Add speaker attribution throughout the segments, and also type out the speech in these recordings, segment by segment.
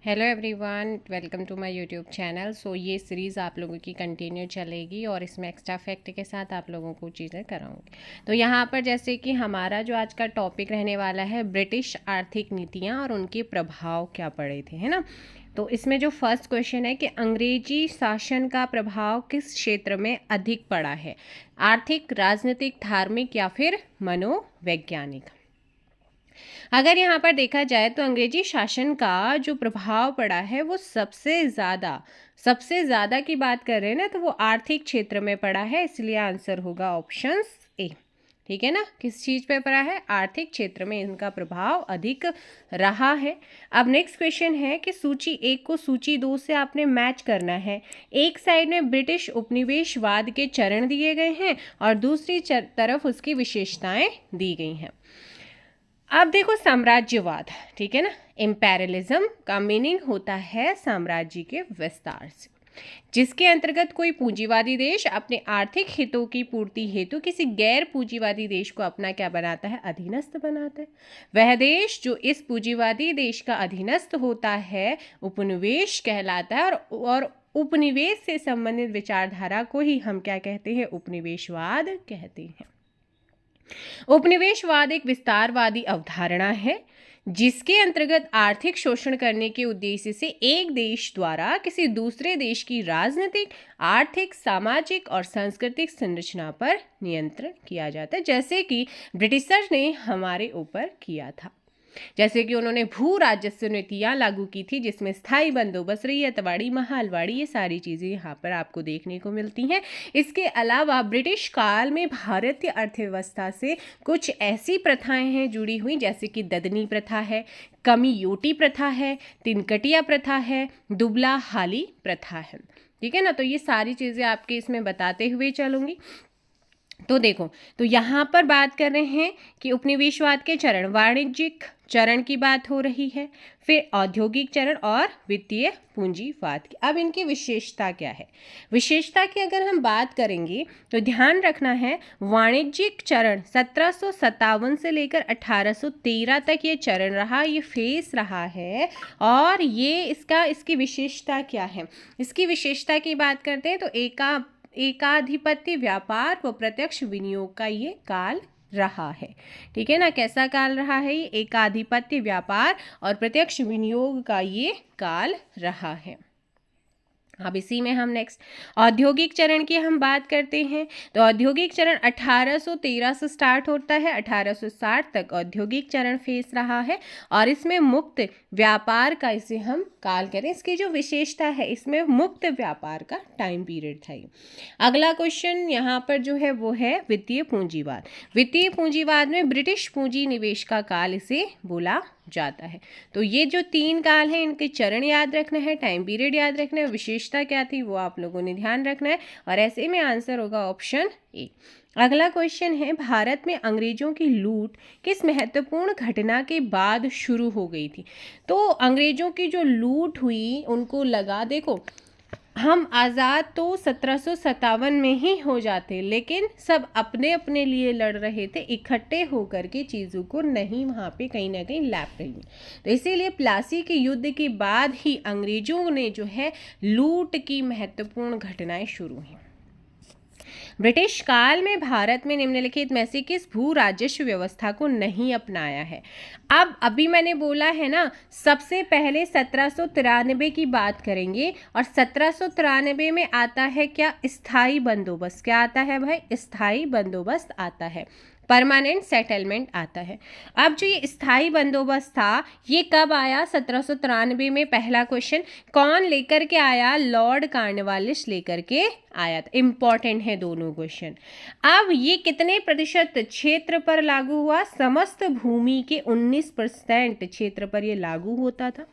Speaker 1: Hello everyone, welcome to my YouTube channel. So ये series आप लोगों की कंटिन्यू चलेगी और इसमें एक्स्ट्रा फैक्ट के साथ आप लोगों को चीज़ें कराऊंगी। तो यहाँ पर जैसे कि हमारा जो आज का टॉपिक रहने वाला है ब्रिटिश आर्थिक नीतियाँ और उनके प्रभाव क्या पड़े थे, है ना। तो इसमें जो फर्स्ट क्वेश्चन है कि अंग्रेजी शासन का प्रभाव किस क्षेत्र में अधिक पड़ा है, आर्थिक, राजनीतिक, धार्मिक या फिर मनोवैज्ञानिक। अगर यहाँ पर देखा जाए तो अंग्रेजी शासन का जो प्रभाव पड़ा है वो सबसे ज़्यादा की बात कर रहे हैं ना, तो वो आर्थिक क्षेत्र में पड़ा है, इसलिए आंसर होगा ऑप्शन ए। ठीक है ना, किस चीज़ पे पड़ा है? आर्थिक क्षेत्र में इनका प्रभाव अधिक रहा है। अब नेक्स्ट क्वेश्चन है कि सूची 1 को सूची 2 से आपने मैच करना है। एक साइड में ब्रिटिश उपनिवेशवाद के चरण दिए गए हैं और दूसरी तरफ उसकी विशेषताएं दी गई हैं। अब देखो साम्राज्यवाद, ठीक है ना, इम्पेरियलिज्म का मीनिंग होता है साम्राज्य के विस्तार से, जिसके अंतर्गत कोई पूंजीवादी देश अपने आर्थिक हितों की पूर्ति हेतु किसी गैर पूंजीवादी देश को अपना क्या बनाता है? अधीनस्थ बनाता है। वह देश जो इस पूंजीवादी देश का अधीनस्थ होता है उपनिवेश कहलाता है, और उपनिवेश से संबंधित विचारधारा को ही हम क्या कहते हैं? उपनिवेशवाद कहते हैं। उपनिवेशवाद एक विस्तारवादी अवधारणा है जिसके अंतर्गत आर्थिक शोषण करने के उद्देश्य से एक देश द्वारा किसी दूसरे देश की राजनीतिक, आर्थिक, सामाजिक और सांस्कृतिक संरचना पर नियंत्रण किया जाता है, जैसे कि ब्रिटिशर्स ने हमारे ऊपर किया था। जैसे कि उन्होंने भू राजस्व नीतियाँ लागू की थी, जिसमें स्थायी बंदोबस्त, रैयतवाड़ी, महालवाड़ी, ये सारी चीज़ें यहाँ पर आपको देखने को मिलती हैं। इसके अलावा ब्रिटिश काल में भारतीय अर्थव्यवस्था से कुछ ऐसी प्रथाएं हैं जुड़ी हुई, जैसे कि ददनी प्रथा है, कमीयोटी प्रथा है, तिनकटिया प्रथा है, दुबला हाली प्रथा है। ठीक है ना, तो ये सारी चीज़ें आपके इसमें बताते हुए चलूँगी। तो देखो, तो यहाँ पर बात कर रहे हैं कि उपनिवेशवाद के चरण, वाणिज्यिक चरण की बात हो रही है, फिर औद्योगिक चरण और वित्तीय पूंजीवाद की। अब इनकी विशेषता क्या है? विशेषता की अगर हम बात करेंगे तो ध्यान रखना है, वाणिज्यिक चरण 1757 से लेकर 1813 तक ये चरण रहा, ये फेस रहा है। और ये इसकी विशेषता क्या है? इसकी विशेषता की बात करते हैं तो एकाधिपत्य व्यापार व प्रत्यक्ष विनियोग का ये काल रहा है। ठीक है ना, कैसा काल रहा है? ये एकाधिपत्य व्यापार और प्रत्यक्ष विनियोग का ये काल रहा है। अब इसी में हम नेक्स्ट औद्योगिक चरण की हम बात करते हैं। तो औद्योगिक चरण 1813 से स्टार्ट होता है, 1860 तक औद्योगिक चरण फेस रहा है और इसमें मुक्त व्यापार का इसे हम काल करें। इसकी जो विशेषता है, इसमें मुक्त व्यापार का टाइम पीरियड था ये। अगला क्वेश्चन यहाँ पर जो है वो है वित्तीय पूंजीवाद। वित्तीय पूंजीवाद में ब्रिटिश पूंजी निवेश का काल इसे बोला जाता है। तो ये जो 3 काल हैं, इनके चरण याद रखना है, टाइम पीरियड याद रखना है, विशेषता क्या थी वो आप लोगों ने ध्यान रखना है, और ऐसे में आंसर होगा ऑप्शन ए। अगला क्वेश्चन है, भारत में अंग्रेजों की लूट किस महत्वपूर्ण घटना के बाद शुरू हो गई थी? तो अंग्रेजों की जो लूट हुई, उनको लगा, देखो हम आज़ाद तो 1757 में ही हो जाते, लेकिन सब अपने अपने लिए लड़ रहे थे, इकट्ठे होकर के चीज़ों को नहीं वहाँ पे कहीं ना कहीं लैप रही। तो इसीलिए प्लासी के युद्ध के बाद ही अंग्रेजों ने जो है लूट की महत्वपूर्ण घटनाएं शुरू हुई। ब्रिटिश काल में भारत में निम्नलिखित में से किस भू राजस्व व्यवस्था को नहीं अपनाया है? अब अभी मैंने बोला है ना, सबसे पहले 1793 की बात करेंगे, और 1793 में आता है क्या? स्थायी बंदोबस्त। क्या आता है भाई? स्थायी बंदोबस्त आता है, परमानेंट सेटलमेंट आता है। अब जो ये स्थायी बंदोबस्त था, ये कब आया? 1793 में। पहला क्वेश्चन कौन लेकर के आया? लॉर्ड कॉर्नवालिस लेकर के आया था। इंपॉर्टेंट है दोनों क्वेश्चन। अब ये कितने प्रतिशत क्षेत्र पर लागू हुआ? समस्त भूमि के 19% क्षेत्र पर ये लागू होता था।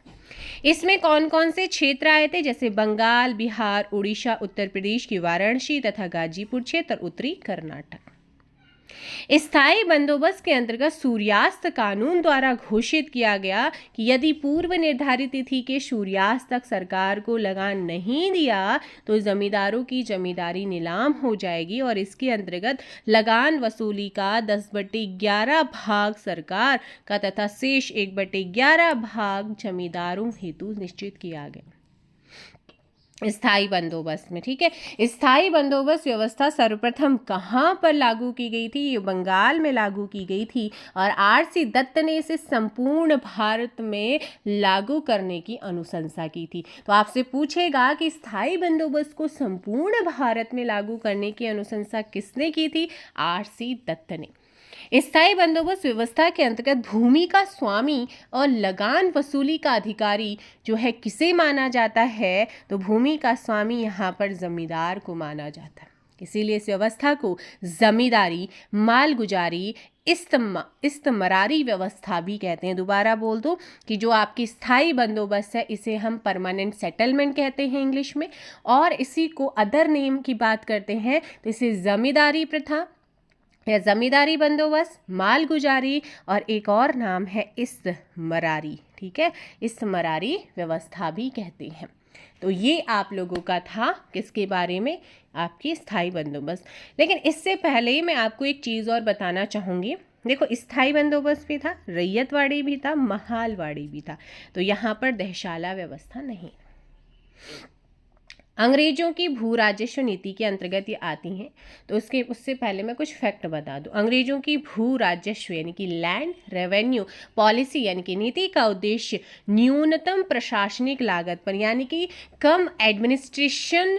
Speaker 1: इसमें कौन कौन से क्षेत्र आए थे? जैसे बंगाल, बिहार, उड़ीसा, उत्तर प्रदेश की वाराणसी तथा गाजीपुर क्षेत्र, उत्तरी कर्नाटक। स्थायी बंदोबस्त के अंतर्गत सूर्यास्त कानून द्वारा घोषित किया गया कि यदि पूर्व निर्धारित तिथि के सूर्यास्त तक सरकार को लगान नहीं दिया तो जमींदारों की जमींदारी नीलाम हो जाएगी और इसके अंतर्गत लगान वसूली का 10/11 भाग सरकार का तथा शेष 1/11 भाग जमींदारों हेतु निश्चित किया गया। स्थायी बंदोबस्त में, ठीक है, स्थायी बंदोबस्त व्यवस्था सर्वप्रथम कहाँ पर लागू की गई थी? ये बंगाल में लागू की गई थी और आर.सी. दत्त ने इसे संपूर्ण भारत में लागू करने की अनुशंसा की थी। तो आपसे पूछेगा कि स्थायी बंदोबस्त को संपूर्ण भारत में लागू करने की अनुशंसा किसने की थी? आर.सी. दत्त ने। स्थायी बंदोबस्त व्यवस्था के अंतर्गत भूमि का स्वामी और लगान वसूली का अधिकारी जो है किसे माना जाता है? तो भूमि का स्वामी यहाँ पर जमींदार को माना जाता है। इसीलिए इस व्यवस्था को जमींदारी, मालगुजारी, इस्तमरारी व्यवस्था भी कहते हैं। दोबारा बोल दो कि जो आपकी स्थायी बंदोबस्त है इसे हम परमानेंट सेटलमेंट कहते हैं इंग्लिश में, और इसी को अदर नेम की बात करते हैं तो इसे जमींदारी प्रथा या जमींदारी बंदोबस्त, मालगुजारी और एक और नाम है इस्तमरारी, ठीक है, इस्तमरारी व्यवस्था भी कहते हैं। तो ये आप लोगों का था किसके बारे में? आपकी स्थायी बंदोबस्त। लेकिन इससे पहले मैं आपको एक चीज़ और बताना चाहूँगी। देखो, स्थायी बंदोबस्त भी था, रैयतवाड़ी भी था, महालवाड़ी भी था, तो यहाँ पर दहशाला व्यवस्था नहीं। अंग्रेजों की भू राजस्व नीति के अंतर्गत ये आती हैं, तो उससे पहले मैं कुछ फैक्ट बता दूं। अंग्रेजों की भू राजस्व यानी कि लैंड रेवेन्यू पॉलिसी यानी कि नीति का उद्देश्य न्यूनतम प्रशासनिक लागत पर यानी कि कम एडमिनिस्ट्रेशन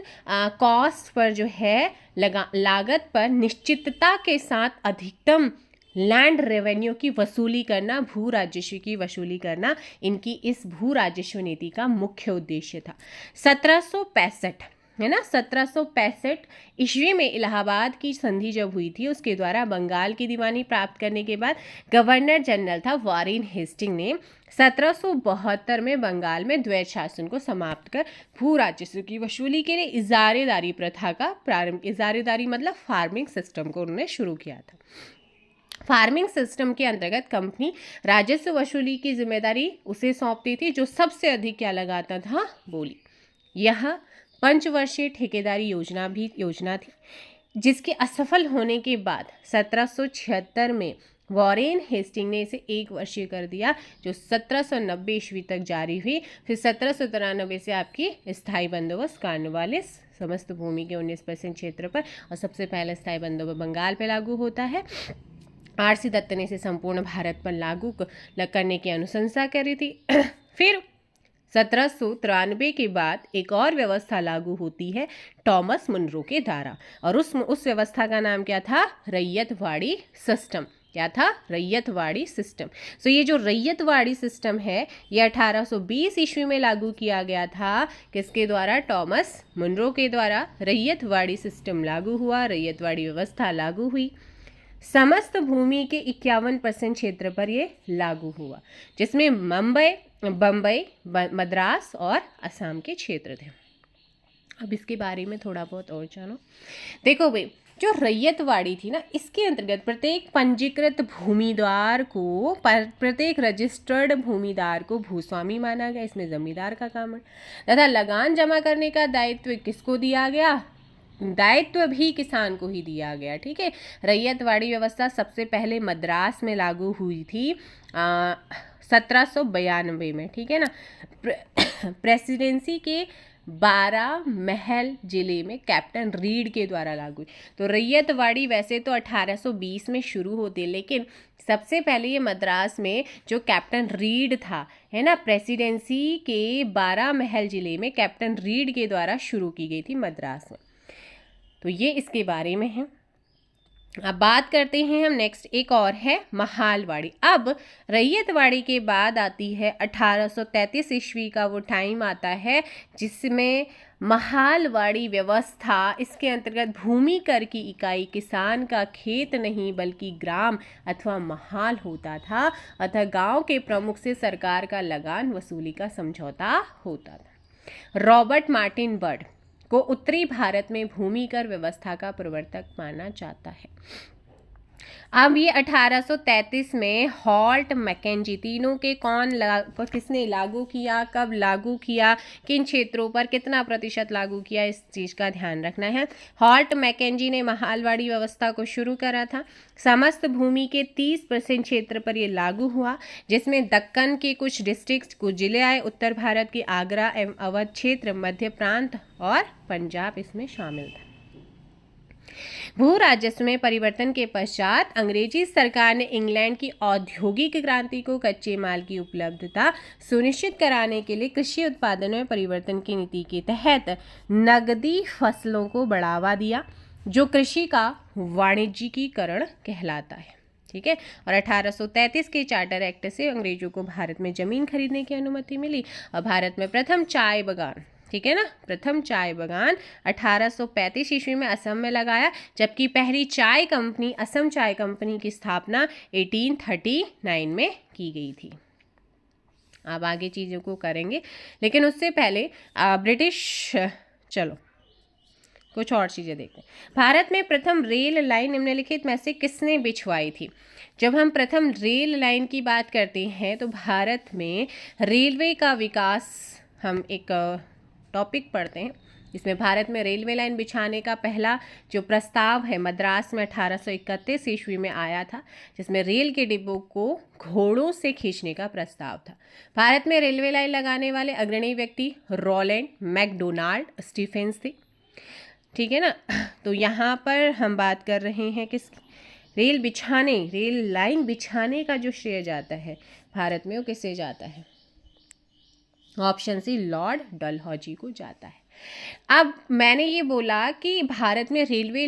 Speaker 1: कॉस्ट पर जो है लागत पर निश्चितता के साथ अधिकतम लैंड रेवेन्यू की वसूली करना, भू राजस्व की वसूली करना, इनकी इस भू राजस्व नीति का मुख्य उद्देश्य था। 1765 है ना, 1765 ईस्वी में इलाहाबाद की संधि जब हुई थी, उसके द्वारा बंगाल की दीवानी प्राप्त करने के बाद गवर्नर जनरल था वॉरेन हेस्टिंग ने 1772 में बंगाल में द्वैत शासन को समाप्त कर भू राजस्व की वसूली के लिए इजारेदारी प्रथा का प्रारंभ, इजारेदारी मतलब फार्मिंग सिस्टम को उन्होंने शुरू किया था। फार्मिंग सिस्टम के अंतर्गत कंपनी राजस्व वसूली की जिम्मेदारी उसे सौंपती थी जो सबसे अधिक क्या लगाता था? बोली। यह पंचवर्षीय ठेकेदारी योजना थी जिसके असफल होने के बाद 1776 में वॉरेन हेस्टिंग ने इसे 1 वर्षीय कर दिया, जो 1790 ईस्वी तक जारी हुई। फिर 1793 से आपकी स्थायी बंदोबस्त कॉर्नवालिस समस्त भूमि के 19% क्षेत्र पर, और सबसे पहले स्थायी बंदोबस्त बंगाल पे लागू होता है। आर.सी. दत्त ने इसे संपूर्ण भारत पर लागू करने की अनुशंसा करी थी। फिर 1793 के बाद एक और व्यवस्था लागू होती है टॉमस मुनरो के द्वारा, और उस व्यवस्था का नाम क्या था? रैयतवाड़ी सिस्टम। क्या था? रैयतवाड़ी सिस्टम। सो ये जो रैयतवाड़ी सिस्टम है ये 1820 ईस्वी में लागू किया गया था। किसके द्वारा? टॉमस मुनरो के द्वारा रैयतवाड़ी सिस्टम लागू हुआ, रैयतवाड़ी व्यवस्था लागू हुई। समस्त भूमि के 51% क्षेत्र पर ये लागू हुआ, जिसमें मुंबई, बम्बई, मद्रास और असम के क्षेत्र थे। अब इसके बारे में थोड़ा बहुत और जानो। देखो भाई, जो रैयतवाड़ी थी ना, इसके अंतर्गत प्रत्येक पंजीकृत भूमिदार को, प्रत्येक रजिस्टर्ड भूमिदार को भूस्वामी माना गया। इसमें जमींदार का काम है, तथा लगान जमा करने का दायित्व किसको दिया गया? दायित्व भी किसान को ही दिया गया, ठीक है। रैयतवाड़ी व्यवस्था सबसे पहले मद्रास में लागू हुई थी 1792 में, ठीक है ना। प्रेसिडेंसी के 12 महल जिले में कैप्टन रीड के द्वारा लागू। तो रैयतवाड़ी वैसे तो 1820 में शुरू होती, लेकिन सबसे पहले ये मद्रास में जो कैप्टन रीड था, है ना, प्रेसिडेंसी के 12 महल जिले में कैप्टन रीड के द्वारा शुरू की गई थी मद्रास में। तो ये इसके बारे में है। अब बात करते हैं हम नेक्स्ट, एक और है महालवाड़ी। अब रैयतवाड़ी के बाद आती है 1833 ईस्वी का वो टाइम आता है जिसमें महालवाड़ी व्यवस्था, इसके अंतर्गत भूमि कर की इकाई किसान का खेत नहीं बल्कि ग्राम अथवा महाल होता था, अतः गांव के प्रमुख से सरकार का लगान वसूली का समझौता होता था। रॉबर्ट मार्टिन बर्ड को उत्तरी भारत में भूमि कर व्यवस्था का प्रवर्तक माना जाता है। अब ये 1833 में हॉल्ट मैकेंजी, तीनों के किसने लागू किया, कब लागू किया, किन क्षेत्रों पर कितना प्रतिशत लागू किया, इस चीज़ का ध्यान रखना है। हॉल्ट मैकेंजी ने महालवाड़ी व्यवस्था को शुरू करा था। समस्त भूमि के 30% क्षेत्र पर ये लागू हुआ, जिसमें दक्कन के कुछ डिस्ट्रिक्ट, कुछ जिले आए, उत्तर भारत की आगरा एवं अवध क्षेत्र, मध्य प्रांत और पंजाब इसमें शामिल था। भू राजस्व में परिवर्तन के पश्चात अंग्रेजी सरकार ने इंग्लैंड की औद्योगिक क्रांति को कच्चे माल की उपलब्धता सुनिश्चित कराने के लिए कृषि उत्पादन में परिवर्तन की नीति के तहत नगदी फसलों को बढ़ावा दिया, जो कृषि का वाणिज्यिकीकरण कहलाता है। ठीक है। और 1833 के चार्टर एक्ट से अंग्रेजों को भारत में जमीन खरीदने की अनुमति मिली और भारत में प्रथम चाय बगान, ठीक है ना, प्रथम चाय बगान 1835 ईस्वी में असम में लगाया, जबकि पहली चाय कंपनी असम चाय कंपनी की स्थापना 1839 में की गई थी। अब आगे चीज़ों को करेंगे, लेकिन उससे पहले चलो कुछ और चीज़ें देखते हैं। भारत में प्रथम रेल लाइन निम्नलिखित में से किसने बिछवाई थी? जब हम प्रथम रेल लाइन की बात करते हैं तो भारत में रेलवे का विकास, हम एक टॉपिक पढ़ते हैं इसमें भारत में रेलवे लाइन बिछाने का पहला जो प्रस्ताव है मद्रास में 1831 ईस्वी में आया था, जिसमें रेल के डिब्बों को घोड़ों से खींचने का प्रस्ताव था। भारत में रेलवे लाइन लगाने वाले अग्रणी व्यक्ति रोलैंड मैकडोनाल्ड स्टीफेंस थे। ठीक है ना। तो यहाँ पर हम बात कर रहे हैं किस रेल लाइन बिछाने का जो श्रेय जाता है भारत में, वो किसे जाता है? ऑप्शन सी लॉर्ड डलहौजी को जाता है। अब मैंने ये बोला कि भारत में रेलवे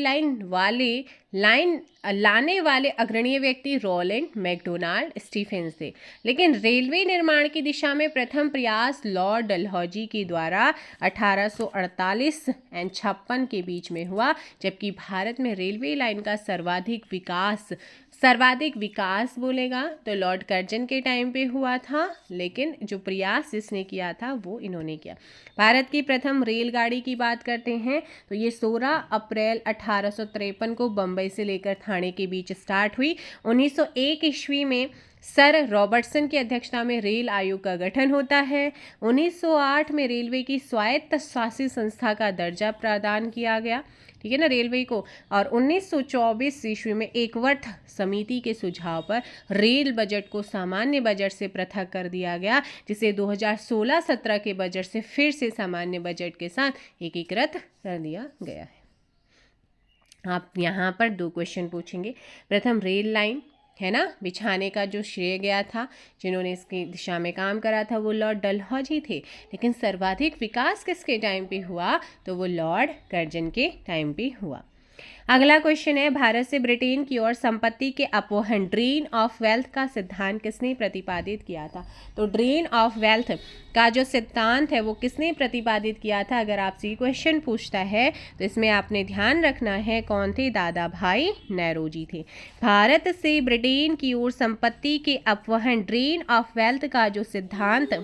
Speaker 1: लाइन लाने वाले अग्रणी व्यक्ति रोलैंड मैकडोनाल्ड स्टीफेंस थे, लेकिन रेलवे निर्माण की दिशा में प्रथम प्रयास लॉर्ड डलहौजी के द्वारा 1848 एंड 56 के बीच में हुआ, जबकि भारत में रेलवे लाइन का सर्वाधिक विकास बोलेगा तो लॉर्ड कर्जन के टाइम पे हुआ था, लेकिन जो प्रयास जिसने किया था वो इन्होंने किया। भारत की प्रथम रेलगाड़ी की बात करते हैं तो ये 16 अप्रैल 1853 को बम्बई से लेकर ठाणे के बीच स्टार्ट हुई। 1901 ईस्वी में सर रॉबर्टसन की अध्यक्षता में रेल आयोग का गठन होता है। 1908 में रेलवे की स्वायत्त शासी संस्था का दर्जा प्रदान किया गया, ठीक है ना, रेलवे को। और 1924 ईस्वी में एकवर्थ समिति के सुझाव पर रेल बजट को सामान्य बजट से पृथक कर दिया गया, जिसे 2016-17 के बजट से फिर से सामान्य बजट के साथ एकीकृत कर दिया गया है। आप यहाँ पर 2 क्वेश्चन पूछेंगे। प्रथम रेल लाइन है ना बिछाने का जो श्रेय गया था, जिन्होंने इसकी दिशा में काम करा था, वो लॉर्ड डलहौजी थे, लेकिन सर्वाधिक विकास किसके टाइम पे हुआ? तो वो लॉर्ड कर्जन के टाइम पे हुआ। अगला क्वेश्चन है, भारत से ब्रिटेन की ओर संपत्ति के अपवहन ड्रेन ऑफ वेल्थ का सिद्धांत किसने प्रतिपादित किया था? तो ड्रेन ऑफ वेल्थ का जो सिद्धांत है वो किसने प्रतिपादित किया था? अगर आपसे ये क्वेश्चन पूछता है तो इसमें आपने ध्यान रखना है कौन थे? दादा भाई नौरोजी थे। भारत से ब्रिटेन की ओर संपत्ति के अपवहन ड्रेन ऑफ वेल्थ का जो सिद्धांत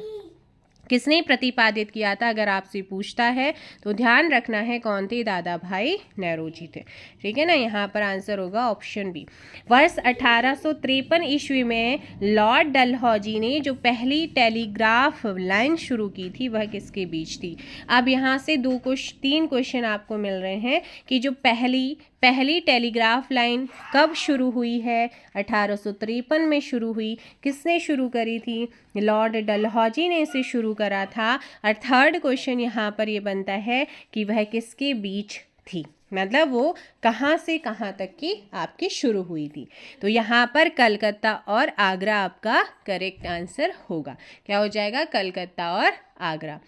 Speaker 1: किसने प्रतिपादित किया था, अगर आपसे पूछता है तो ध्यान रखना है कौन थे? दादा भाई नौरोजी थे। ठीक है ना। यहाँ पर आंसर होगा ऑप्शन बी। वर्ष 1853 ईस्वी में लॉर्ड डलहौजी ने जो पहली टेलीग्राफ लाइन शुरू की थी वह किसके बीच थी? अब यहाँ से 3 क्वेश्चन आपको मिल रहे हैं कि जो पहली टेलीग्राफ लाइन कब शुरू हुई है? 1853 में शुरू हुई। किसने शुरू करी थी? लॉर्ड डलहौजी ने इसे शुरू करा था। और 3rd क्वेश्चन यहाँ पर ये बनता है कि वह किसके बीच थी, मतलब वो कहाँ से कहाँ तक की आपकी शुरू हुई थी। तो यहाँ पर कलकत्ता और आगरा आपका करेक्ट आंसर होगा। क्या हो जाएगा? कलकत्ता और आगरा।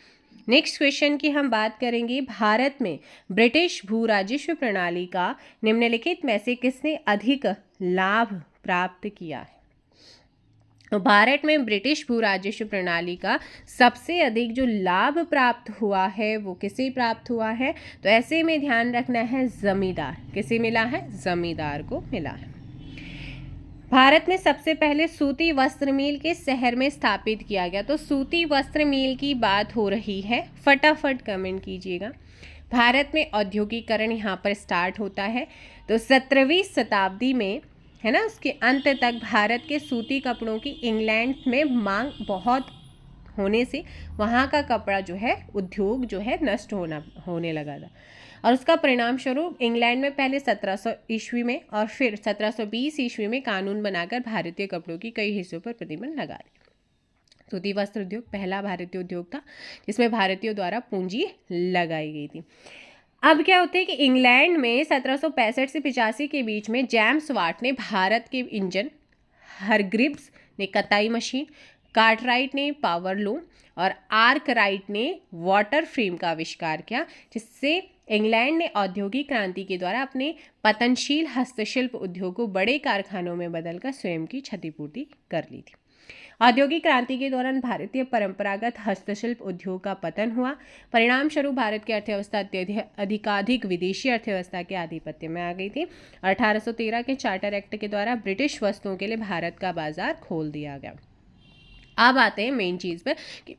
Speaker 1: नेक्स्ट क्वेश्चन की हम बात करेंगे, भारत में ब्रिटिश भू राजस्व प्रणाली का निम्नलिखित में से किसने अधिक लाभ प्राप्त किया है? तो भारत में ब्रिटिश भू राजस्व प्रणाली का सबसे अधिक जो लाभ प्राप्त हुआ है वो किसे प्राप्त हुआ है? तो ऐसे में ध्यान रखना है जमींदार। किसे मिला है? जमींदार को मिला है। भारत में सबसे पहले सूती वस्त्र मिल के शहर में स्थापित किया गया। तो सूती वस्त्र मिल की बात हो रही है, फटाफट कमेंट कीजिएगा। भारत में औद्योगिकरण यहाँ पर स्टार्ट होता है। तो 17वीं शताब्दी में है ना, उसके अंत तक भारत के सूती कपड़ों की इंग्लैंड में मांग बहुत होने से वहाँ का कपड़ा जो है उद्योग जो है नष्ट होने लगा था। और उसका परिणाम स्वरूप इंग्लैंड में पहले 1700 ईस्वी में और फिर 1720 ईस्वी में कानून बनाकर भारतीय कपड़ों की कई हिस्सों पर प्रतिबंध लगा दिया। सूती वस्त्र उद्योग पहला भारतीय उद्योग था जिसमें भारतीयों द्वारा पूंजी लगाई गई थी। अब क्या होता है कि इंग्लैंड में 1765 से 85 के बीच में जेम्स वाट ने भारत के इंजन, हरग्रिव्स ने कताई मशीन, कार्टराइट ने पावर लूम और आर्कराइट ने वाटर फ्रेम का आविष्कार किया, जिससे इंग्लैंड ने औद्योगिक क्रांति के द्वारा अपने पतनशील हस्तशिल्प उद्योग को बड़े कारखानों में बदलकर स्वयं की क्षतिपूर्ति कर ली थी। औद्योगिक क्रांति के दौरान भारतीय परंपरागत हस्तशिल्प उद्योग का पतन हुआ। परिणाम स्वरूप भारत की अर्थव्यवस्था अधिकाधिक विदेशी अर्थव्यवस्था के आधिपत्य में आ गई थी। 1813 के चार्टर एक्ट के द्वारा ब्रिटिश वस्तुओं के लिए भारत का बाजार खोल दिया गया। अब आते हैं मेन चीज़ पर कि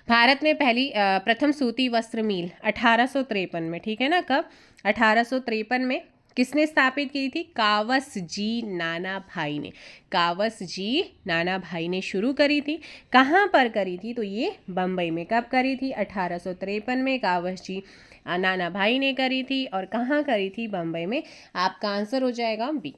Speaker 1: भारत में प्रथम सूती वस्त्र मिल 1853 में, ठीक है ना, कब 1853 में किसने स्थापित की थी? कावस जी नाना भाई ने। कावस जी नाना भाई ने शुरू करी थी। कहाँ पर करी थी? तो ये बम्बई में। कब करी थी? 1853 में कावस जी नाना भाई ने करी थी। और कहाँ करी थी? बम्बई में। आपका आंसर हो जाएगा बी,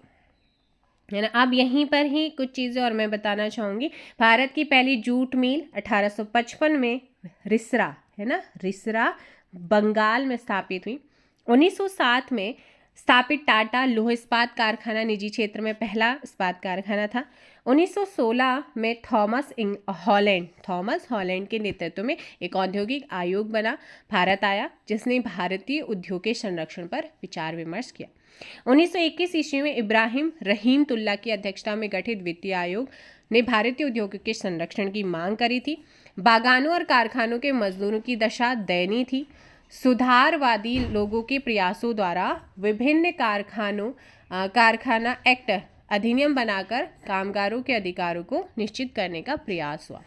Speaker 1: है ना। अब यहीं पर ही कुछ चीज़ें और मैं बताना चाहूँगी। भारत की पहली जूट मिल 1855 में रिसरा, है ना, रिसरा बंगाल में स्थापित हुई। 1907 में स्थापित टाटा लौह इस्पात कारखाना निजी क्षेत्र में पहला इस्पात कारखाना था। 1916 में थॉमस हॉलैंड के नेतृत्व में एक औद्योगिक आयोग बना, भारत आया, जिसने भारतीय उद्योग के संरक्षण पर विचार विमर्श किया। 1921 ईस्वी में इब्राहिम रहीमतुल्ला की अध्यक्षता में गठित वित्तीय आयोग ने भारतीय उद्योग के संरक्षण की मांग करी थी। बागानों और कारखानों के मजदूरों की दशा दयनीय थी। सुधारवादी लोगों के प्रयासों द्वारा विभिन्न कारखाना एक्ट अधिनियम बनाकर कामगारों के अधिकारों को निश्चित करने का प्रयास हुआ,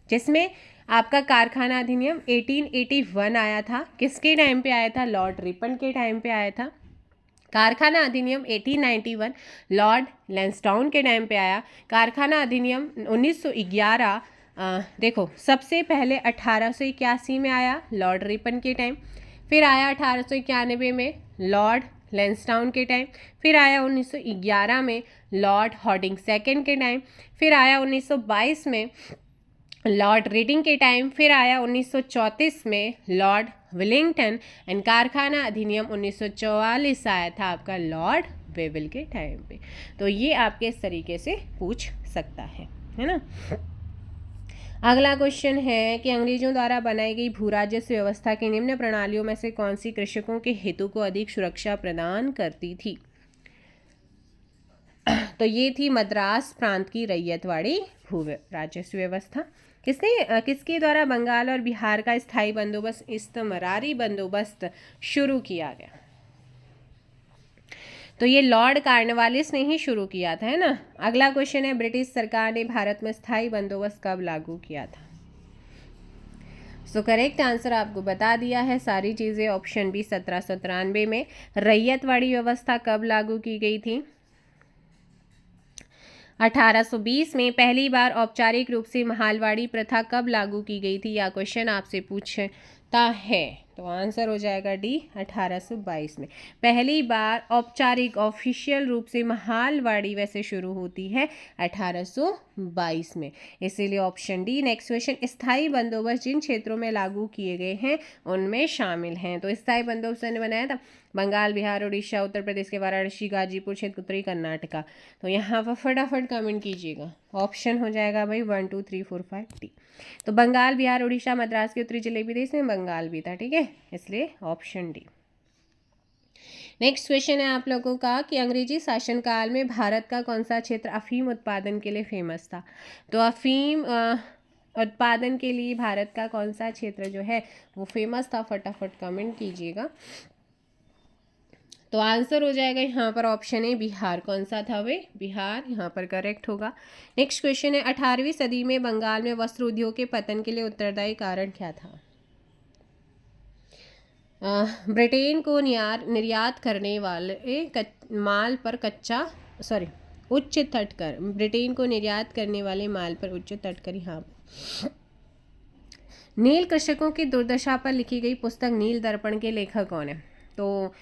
Speaker 1: जिसमें आपका कारखाना अधिनियम 1881 आया था। किसके टाइम पे आया था? लॉर्ड रिपन के टाइम पे आया था। कारखाना अधिनियम 1891 लॉर्ड लैंसडाउन के टाइम पे आया। कारखाना अधिनियम 1911 देखो सबसे पहले 1881 में आया लॉर्ड रिपन के टाइम, फिर आया 1891 में लॉर्ड लैंसडाउन के टाइम, फिर आया 1911 में लॉर्ड हॉर्डिंग सेकेंड के टाइम, फिर आया 1922 में लॉर्ड रीडिंग के टाइम, फिर आया 1934 में लॉर्ड विलिंगटन एंड कारखाना अधिनियम 1944 आया था आपका लॉर्ड वेवल के टाइम पे। तो ये आपके इस तरीके से पूछ सकता है ना। अगला क्वेश्चन है कि अंग्रेजों द्वारा बनाई गई भू राजस्व व्यवस्था की निम्न प्रणालियों में से कौन सी कृषकों के हितों को अधिक सुरक्षा प्रदान करती थी? तो ये थी मद्रास प्रांत की रैयतवाड़ी भू राजस्व व्यवस्था। किसके द्वारा बंगाल और बिहार का स्थायी बंदोबस्त इस्तमरारी बंदोबस्त शुरू किया गया? तो ये लॉर्ड कार्नवालिस ने ही शुरू किया था, है ना। अगला क्वेश्चन है ब्रिटिश सरकार ने भारत में स्थायी बंदोबस्त कब लागू किया था? सो करेक्ट आंसर आपको बता दिया है सारी चीज़ें। ऑप्शन बी 1793 में। रैयतवाड़ी व्यवस्था कब लागू की गई थी? 1820 में। पहली बार औपचारिक रूप से महालवाड़ी प्रथा कब लागू की गई थी? यह क्वेश्चन आपसे पूछता है, तो आंसर हो जाएगा डी 1822 में। पहली बार औपचारिक ऑफिशियल रूप से महालवाड़ी वैसे शुरू होती है 1822 में, इसीलिए ऑप्शन डी। नेक्स्ट क्वेश्चन, स्थायी बंदोबस्त जिन क्षेत्रों में लागू किए गए हैं उनमें शामिल हैं। तो स्थायी बंदोबस्त ने बनाया था बंगाल, बिहार, उड़ीसा, उत्तर प्रदेश के वाराणसी, गाजीपुर क्षेत्र, उत्तरी कर्नाटका। तो यहाँ पर फटाफट कमेंट कीजिएगा। ऑप्शन हो जाएगा भाई 1 2 3 4 5 डी। तो बंगाल, बिहार, उड़ीसा, मद्रास के उत्तरी जिले भी थे, इसमें बंगाल भी था, ठीक है, इसलिए ऑप्शन डी। नेक्स्ट क्वेश्चन है आप लोगों का कि अंग्रेजी शासनकाल में भारत का कौन सा क्षेत्र अफीम उत्पादन के लिए फेमस था? तो अफीम उत्पादन के लिए भारत का कौन सा क्षेत्र जो है वो फेमस था? फटाफट कमेंट कीजिएगा। तो आंसर हो जाएगा यहाँ पर ऑप्शन है बिहार। कौन सा था वे? बिहार यहाँ पर करेक्ट होगा। नेक्स्ट क्वेश्चन है 18वीं सदी में बंगाल में वस्त्र उद्योग के पतन के लिए उत्तरदायी कारण क्या था? ब्रिटेन को निर्यात करने वाले माल पर उच्च तट कर, ब्रिटेन को निर्यात करने वाले माल पर उच्च तट कर। यहाँ नील कृषकों की दुर्दशा पर लिखी गई पुस्तक नील दर्पण के लेखक कौन है? तो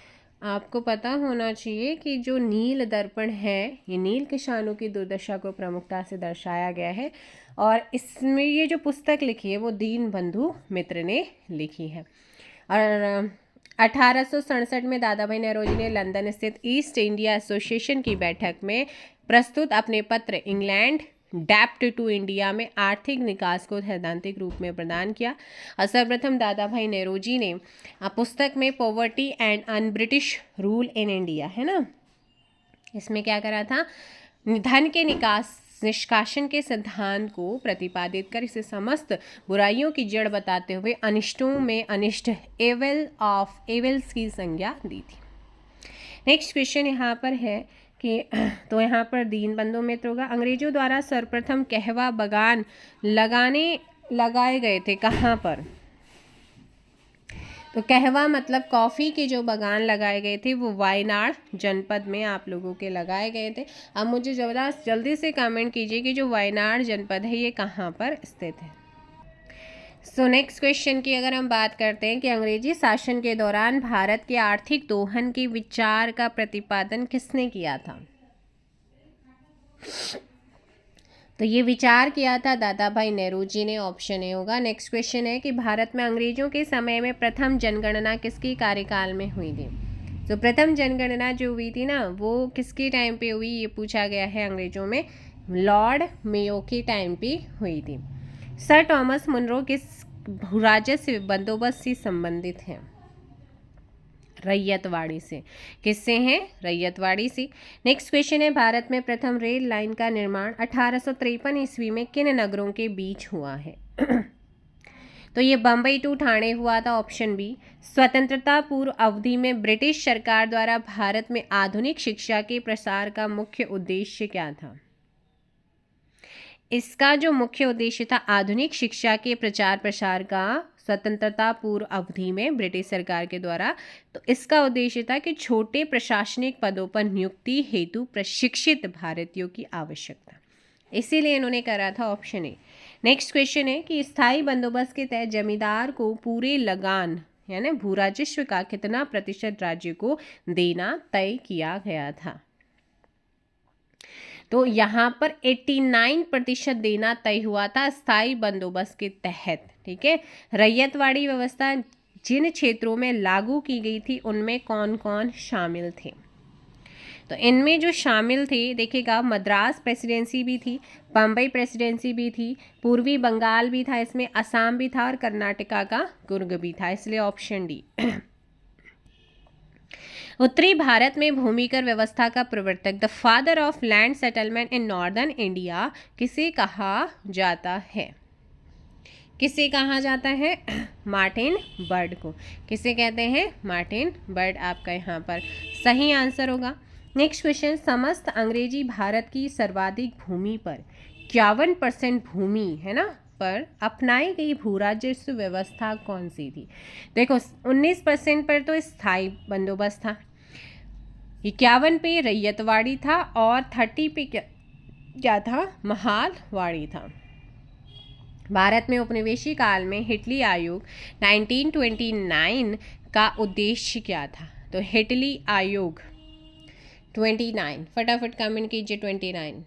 Speaker 1: आपको पता होना चाहिए कि जो नील दर्पण है ये नील किसानों की दुर्दशा को प्रमुखता से दर्शाया गया है, और इसमें ये जो पुस्तक लिखी है वो दीनबंधु मित्र ने लिखी है। और 1867 में दादा भाई नौरोजी ने लंदन स्थित ईस्ट इंडिया एसोसिएशन की बैठक में प्रस्तुत अपने पत्र इंग्लैंड डेप्ट टू इंडिया में आर्थिक निकास को सैद्धांतिक रूप में प्रदान किया। और सर्वप्रथम दादा भाई नौरोजी ने पुस्तक में poverty and un British rule in India, है ना, इसमें क्या करा था, धन के निष्कासन के सिद्धांत को प्रतिपादित कर इसे समस्त बुराइयों की जड़ बताते हुए अनिष्टों में अनिष्ट, एवल ऑफ एवल्स की संज्ञा दी थी। नेक्स्ट क्वेश्चन यहाँ पर है कि तो यहाँ पर दीनबंधु मित्र होगा। अंग्रेजों द्वारा सर्वप्रथम कहवा बागान लगाए गए थे कहाँ पर? तो कहवा मतलब कॉफ़ी के जो बागान लगाए गए थे वो वायनाड जनपद में आप लोगों के लगाए गए थे। अब मुझे जल्दी से कमेंट कीजिए कि जो वायनाड जनपद है ये कहाँ पर स्थित है। सो नेक्स्ट क्वेश्चन की अगर हम बात करते हैं कि अंग्रेजी शासन के दौरान भारत के आर्थिक दोहन के विचार का प्रतिपादन किसने किया था? तो ये विचार किया था दादा भाई नौरोजी ने, ऑप्शन ए होगा। नेक्स्ट क्वेश्चन है कि भारत में अंग्रेजों के समय में प्रथम जनगणना किसके कार्यकाल में हुई थी? तो प्रथम जनगणना जो हुई थी ना वो किसके टाइम पे हुई, ये पूछा गया है अंग्रेजों में, लॉर्ड मेयो के टाइम पे हुई थी। सर थॉमस मुनरो किस भूराजस्व बंदोबस्त से संबंधित हैं? रैयतवाड़ी से। किससे हैं? रैयतवाड़ी से। नेक्स्ट क्वेश्चन है भारत में प्रथम रेल लाइन का निर्माण 1853 ईस्वी में किन नगरों के बीच हुआ है? तो ये बम्बई टू ठाणे हुआ था, ऑप्शन बी। स्वतंत्रता पूर्व अवधि में ब्रिटिश सरकार द्वारा भारत में आधुनिक शिक्षा के प्रसार का मुख्य उद्देश्य क्या था? इसका जो मुख्य उद्देश्य था आधुनिक शिक्षा के प्रचार प्रसार का स्वतंत्रता पूर्व अवधि में ब्रिटिश सरकार के द्वारा, तो इसका उद्देश्य था कि छोटे प्रशासनिक पदों पर नियुक्ति हेतु प्रशिक्षित भारतीयों की आवश्यकता, इसीलिए इन्होंने करा था, ऑप्शन ए। नेक्स्ट क्वेश्चन है कि स्थायी बंदोबस्त के तहत जमींदार को पूरे लगान यानी भूराजस्व का कितना प्रतिशत राज्य को देना तय किया गया था? तो यहाँ पर 89% देना तय हुआ था स्थायी बंदोबस्त के तहत, ठीक है। रैयतवाड़ी व्यवस्था जिन क्षेत्रों में लागू की गई थी उनमें कौन कौन शामिल थे? तो इनमें जो शामिल थे देखिएगा, मद्रास प्रेसिडेंसी भी थी, बम्बई प्रेसिडेंसी भी थी, पूर्वी बंगाल भी था, इसमें असम भी था और कर्नाटका का कुर्ग भी था, इसलिए ऑप्शन डी। उत्तरी भारत में भूमिकर व्यवस्था का प्रवर्तक, the father of land settlement in northern India, किसे कहा जाता है? किसे कहा जाता है? मार्टिन बर्ड को। किसे कहते हैं? मार्टिन बर्ड आपका यहाँ पर सही आंसर होगा। नेक्स्ट क्वेश्चन, समस्त अंग्रेजी भारत की सर्वाधिक भूमि पर 51% भूमि है ना पर अपनाई गई भूराजस्व व्यवस्था कौन सी थी? देखो 19% पर तो स्थायी बंदोबस्त था, 51 पे रैयतवाड़ी था और 30 पे क्या था? महालवाड़ी था। भारत में उपनिवेशी काल में हिटली आयोग 1929 का उद्देश्य क्या था? तो हिटली आयोग 29, फटाफट कमेंट कीजिए 29।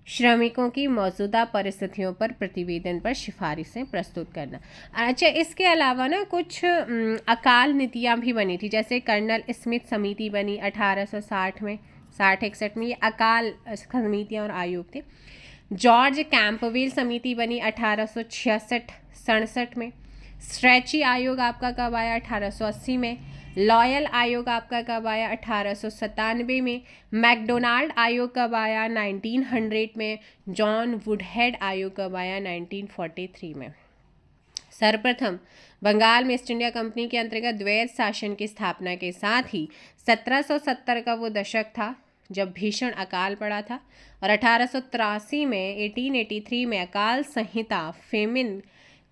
Speaker 1: श्रमिकों की मौजूदा परिस्थितियों पर प्रतिवेदन पर सिफारिशें प्रस्तुत करना। अच्छा, इसके अलावा ना कुछ अकाल नीतियाँ भी बनी थी, जैसे कर्नल स्मिथ समिति बनी 1860 में, 60-61 में, ये अकाल समितियाँ और आयोग थे। जॉर्ज कैंपवेल समिति बनी 1866-67 में। स्ट्रेची आयोग आपका कब आया? 1880 में। लॉयल आयोग आपका कब आया? 1897 में। मैकडोनाल्ड आयोग कब आया? 1900 में। जॉन वुडहेड आयोग कब आया? 1943 में। सर्वप्रथम बंगाल में ईस्ट इंडिया कंपनी के अंतर्गत द्वैत शासन की स्थापना के साथ ही 1770 का वो दशक था जब भीषण अकाल पड़ा था, और 1883 में 1883 में अकाल संहिता फेमिन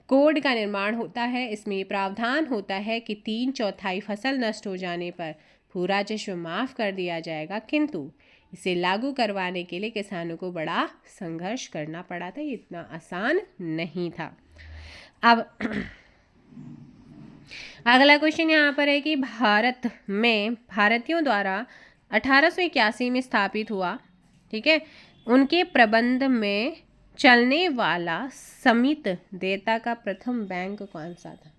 Speaker 1: कोड का निर्माण होता है। इसमें प्रावधान होता है कि 3/4 फसल नष्ट हो जाने पर भू राजस्व माफ कर दिया जाएगा, किंतु इसे लागू करवाने के लिए किसानों को बड़ा संघर्ष करना पड़ा था। ये इतना आसान नहीं था। अब अगला क्वेश्चन यहाँ पर है कि भारत में भारतीयों द्वारा 1881 में स्थापित हुआ, ठीक है, उनके प्रबंध में चलने वाला समित देयता का प्रथम बैंक कौन सा था?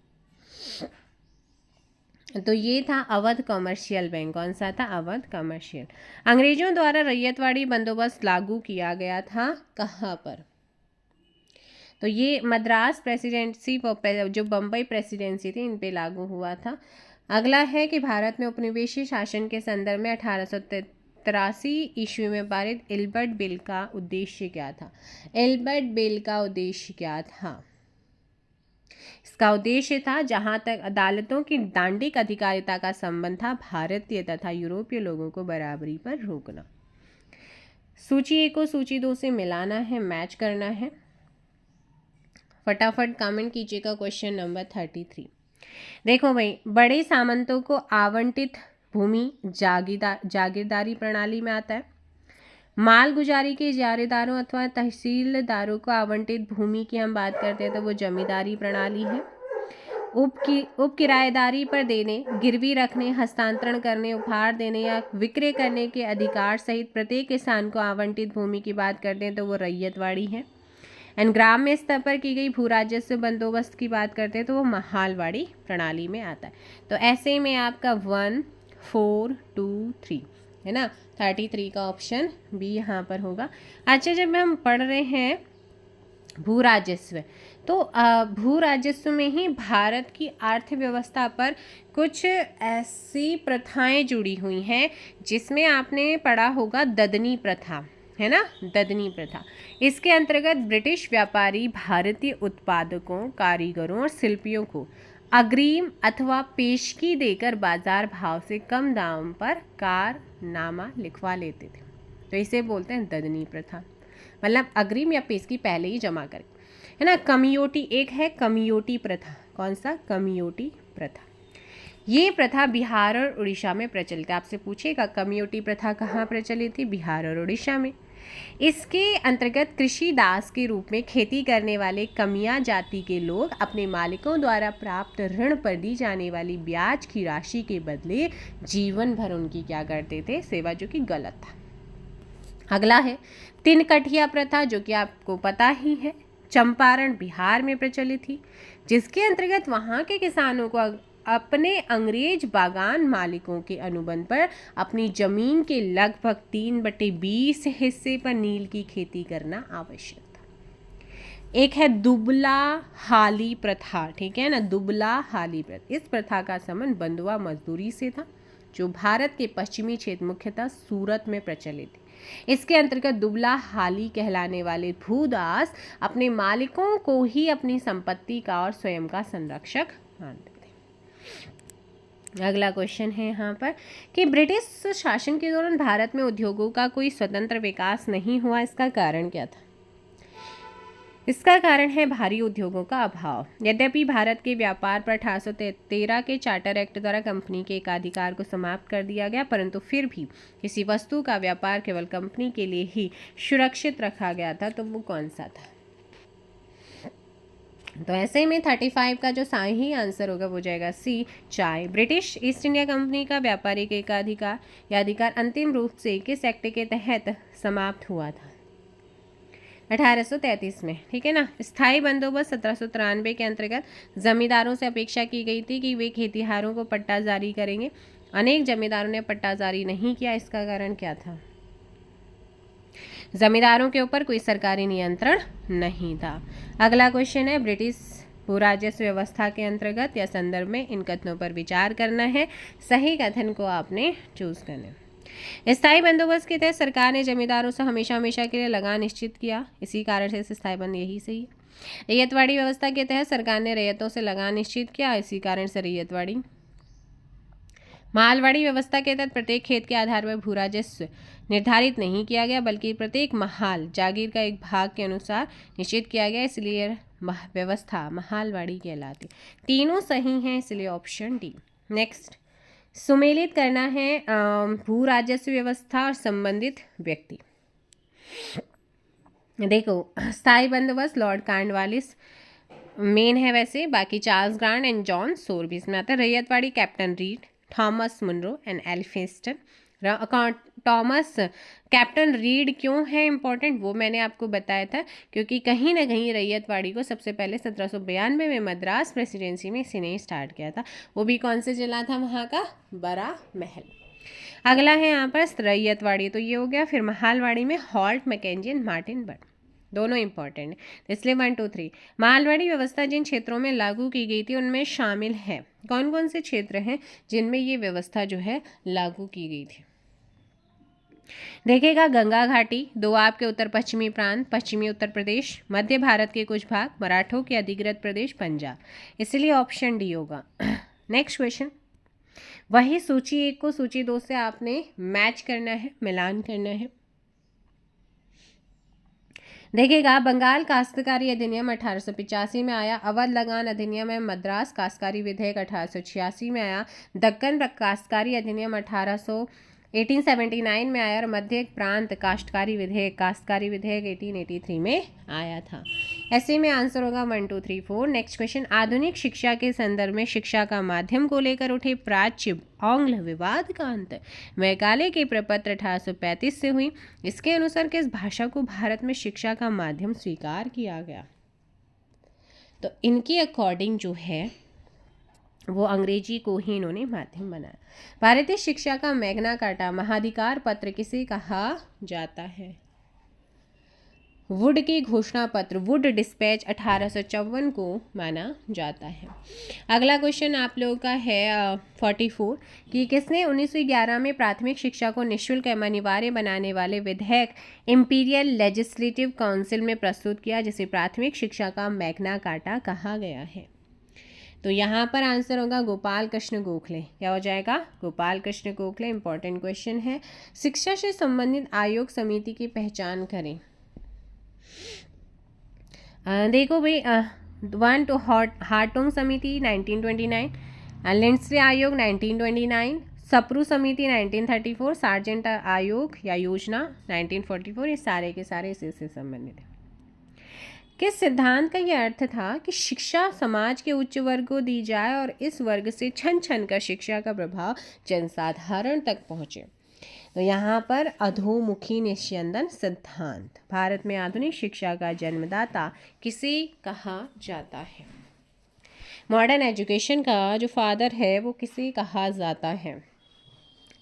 Speaker 1: तो ये था अवध कमर्शियल बैंक। कौन सा था? अवध कमर्शियल। अंग्रेजों द्वारा रैयतवाड़ी बंदोबस्त लागू किया गया था कहाँ पर? तो ये मद्रास प्रेसिडेंसी, जो बम्बई प्रेसिडेंसी थी, इन पे लागू हुआ था। अगला है कि भारत में उपनिवेशी शासन के संदर्भ में 1883 ईस्वी में पारित एल्बर्ट बिल का उद्देश्य क्या था? एल्बर्ट बिल का उद्देश्य क्या था? इसका उद्देश्य था, जहां तक अदालतों की दांडिक अधिकारिता का संबंध था, भारतीय तथा यूरोपीय लोगों को बराबरी पर रोकना। सूची 1 को सूची 2 से मिलाना है, मैच करना है। फटाफट कमेंट कीजिएगा। Question number 33। देखो भाई, बड़े सामंतों को आवंटित भूमि जागीरदारी प्रणाली में आता है। मालगुजारी के जागीरदारों अथवा तहसीलदारों को आवंटित भूमि की हम बात करते हैं तो वो जमींदारी प्रणाली है। उप किराएदारी पर देने, गिरवी रखने, हस्तांतरण करने, उपहार देने या विक्रय करने के अधिकार सहित प्रत्येक किसान को आवंटित भूमि की बात करते हैं तो वो रैयतवाड़ी है। एंड ग्राम्य स्तर पर की गई भू राजस्व बंदोबस्त की बात करते हैं तो वो महालवाड़ी प्रणाली में आता है। तो ऐसे में आपका 1, 4, 2, 3 है ना। 33 का ऑप्शन बी यहाँ पर होगा। अच्छा, जब हम पढ़ रहे हैं भू राजस्व, तो भू राजस्व में ही भारत की अर्थव्यवस्था पर कुछ ऐसी प्रथाएं जुड़ी हुई हैं जिसमें आपने पढ़ा होगा ददनी प्रथा, है ना, ददनी प्रथा। इसके अंतर्गत ब्रिटिश व्यापारी भारतीय उत्पादकों, कारीगरों और शिल्पियों को अग्रिम अथवा पेशगी देकर बाजार भाव से कम दाम पर कारनामा लिखवा लेते थे। तो इसे बोलते हैं ददनी प्रथा, मतलब अग्रिम या पेशगी पहले ही जमा करके, है ना। कमियोटी एक है, कमियोटी प्रथा। कौन सा? कमियोटी प्रथा। ये प्रथा बिहार और उड़ीसा में प्रचलित है। आपसे पूछेगा कमियोटी प्रथा कहाँ प्रचलित थी? बिहार और उड़ीसा में। इसके अंतर्गत कृषि दास के रूप में खेती करने वाले कमिया जाति के लोग अपने मालिकों द्वारा प्राप्त ऋण पर दी जाने वाली ब्याज की राशि के बदले जीवन भर उनकी क्या करते थे? सेवा, जो कि गलत था। अगला है तिनकठिया प्रथा, जो कि आपको पता ही है, चंपारण बिहार में प्रचलित थी, जिसके अंतर्गत वहाँ के किसानों को अपने अंग्रेज बागान मालिकों के अनुबंध पर अपनी जमीन के लगभग 3/20 हिस्से पर नील की खेती करना आवश्यक था। एक है दुबला हाली प्रथा, ठीक है ना, दुबला हाली प्रथा। इस प्रथा का संबंध बंधुआ मजदूरी से था, जो भारत के पश्चिमी क्षेत्र मुख्यतः सूरत में प्रचलित थी। इसके अंतर्गत दुबला हाली कहलाने वाले भूदास अपने मालिकों को ही अपनी संपत्ति का और स्वयं का संरक्षक मानते थे। अगला क्वेश्चन है यहाँ पर कि ब्रिटिश शासन के दौरान भारत में उद्योगों का कोई स्वतंत्र विकास नहीं हुआ। इसका कारण क्या था? इसका कारण है भारी उद्योगों का अभाव। यद्यपि भारत के व्यापार पर 1813 के चार्टर एक्ट द्वारा कंपनी के एकाधिकार को समाप्त कर दिया गया, परंतु फिर भी किसी वस्तु का व्यापार केवल कंपनी के लिए ही सुरक्षित रखा गया था। तो वो कौन सा था? तो ऐसे में 35 का जो सही आंसर होगा वो जाएगा सी, चाय। ब्रिटिश ईस्ट इंडिया कंपनी का व्यापारिक एकाधिकार या अधिकार अंतिम रूप से किस एक्ट के तहत समाप्त हुआ था? 1833 में, ठीक है ना। स्थायी बंदोबस्त 1793 के अंतर्गत जमींदारों से अपेक्षा की गई थी कि वे खेतिहारों को पट्टा जारी करेंगे। अनेक जमींदारों ने पट्टा जारी नहीं किया। इसका कारण क्या था? जमींदारों के ऊपर कोई सरकारी नियंत्रण नहीं था। अगला क्वेश्चन है ब्रिटिश भू राजस्व व्यवस्था के अंतर्गत या संदर्भ में इन कथनों पर विचार करना है। सही कथन को आपने चूज करना है। स्थायी बंदोबस्त के तहत सरकार ने जमींदारों से हमेशा के लिए लगान निश्चित किया, इसी कारण से स्थायी बंद यही सही है। रैयतवाड़ी व्यवस्था के तहत सरकार ने रैयतों से लगान निश्चित किया, इसी कारण से रैयतवाड़ी। मालवाड़ी व्यवस्था के तहत प्रत्येक खेत के आधार पर भू राजस्व निर्धारित नहीं किया गया, बल्कि प्रत्येक महाल जागीर का एक भाग के अनुसार निश्चित किया गया, इसलिए व्यवस्था महालवाड़ी कहलाती। तीनों सही हैं, इसलिए ऑप्शन डी। नेक्स्ट, सुमेलित करना है भू राजस्व व्यवस्था और संबंधित व्यक्ति। देखो, स्थायी बंदोबस्त लॉर्ड कॉर्नवालिस मेन है वैसे, बाकी Charles Grant and John Shore इसमें आता है। Ryotwari captain Reid, Thomas Munro and Elphinstone. Thomas captain Reid क्यों है इंपॉर्टेंट, वो मैंने आपको बताया था, क्योंकि कहीं ना कहीं रैयतवाड़ी को सबसे पहले 1792 में मद्रास प्रेसिडेंसी में इसी ने स्टार्ट किया था। वो भी कौन से जिला था वहाँ का, बड़ा महल। अगला है यहाँ पर रैयतवाड़ी, तो ये हो गया। फिर महालवाड़ी में Holt, Mackenzie and Martin Bird, दोनों इंपॉर्टेंट है, इसलिए 1 2 3। महालवाड़ी व्यवस्था जिन क्षेत्रों में लागू की गई थी उनमें शामिल है, कौन कौन से क्षेत्र हैं जिनमें ये व्यवस्था जो है लागू की गई थी। देखिएगा, गंगा घाटी, दोआब के उत्तर पश्चिमी प्रांत, पश्चिमी उत्तर प्रदेश, मध्य भारत के कुछ भाग, मराठों के अधिकृत प्रदेश, पंजाब, इसलिए ऑप्शन डी होगा। नेक्स्ट क्वेश्चन, वही सूची 1 को सूची 2 से आपने मैच करना है, मिलान करना है। देखिएगा, बंगाल काश्तकारी अधिनियम 1885 में आया, अवध लगान अधिनियम है, मद्रास काश्तकारी विधेयक 1886 में आया, दक्कन काश्तकारी अधिनियम 1879 में आया और मध्य प्रांत काश्तकारी विधेयक 1883 में आया था। ऐसे में आंसर होगा 1 2 3 4। नेक्स्ट क्वेश्चन, आधुनिक शिक्षा के संदर्भ में शिक्षा का माध्यम को लेकर उठे प्राच्य आंग्ल विवाद का अंत मैकाले के प्रपत्र 1835 से हुई। इसके अनुसार किस भाषा को भारत में शिक्षा का माध्यम स्वीकार किया गया, तो इनके अकॉर्डिंग जो है वो अंग्रेजी को ही इन्होंने माध्यम बनाया। भारतीय शिक्षा का मैग्ना कार्टा महाधिकार पत्र किसे कहा जाता है, वुड के घोषणा पत्र, वुड डिस्पैच 1854 को माना जाता है। अगला क्वेश्चन आप लोगों का है 44 कि किसने 1911 में प्राथमिक शिक्षा को निःशुल्क एवं अनिवार्य बनाने वाले विधेयक इंपीरियल लेजिस्लेटिव काउंसिल में प्रस्तुत किया, जिसे प्राथमिक शिक्षा का मैग्ना कार्टा कहा गया है। तो यहाँ पर आंसर होगा गोपाल कृष्ण गोखले। क्या हो जाएगा, गोपाल कृष्ण गोखले। इंपॉर्टेंट क्वेश्चन है। शिक्षा से संबंधित आयोग समिति की पहचान करें। देखो भाई, 1 तो हार्टोंग समिति 1929, लिंडसे आयोग 1929, सप्रू समिति 1934, सार्जेंट आयोग या योजना 1944, ये सारे के सारे इसी से संबंधित है। किस सिद्धांत का यह अर्थ था कि शिक्षा समाज के उच्च वर्ग को दी जाए और इस वर्ग से छन छन कर शिक्षा का प्रभाव जनसाधारण तक पहुँचे, तो यहाँ पर अधोमुखी निस्यंदन सिद्धांत। भारत में आधुनिक शिक्षा का जन्मदाता किसे कहा जाता है, मॉडर्न एजुकेशन का जो फादर है वो किसे कहा जाता है,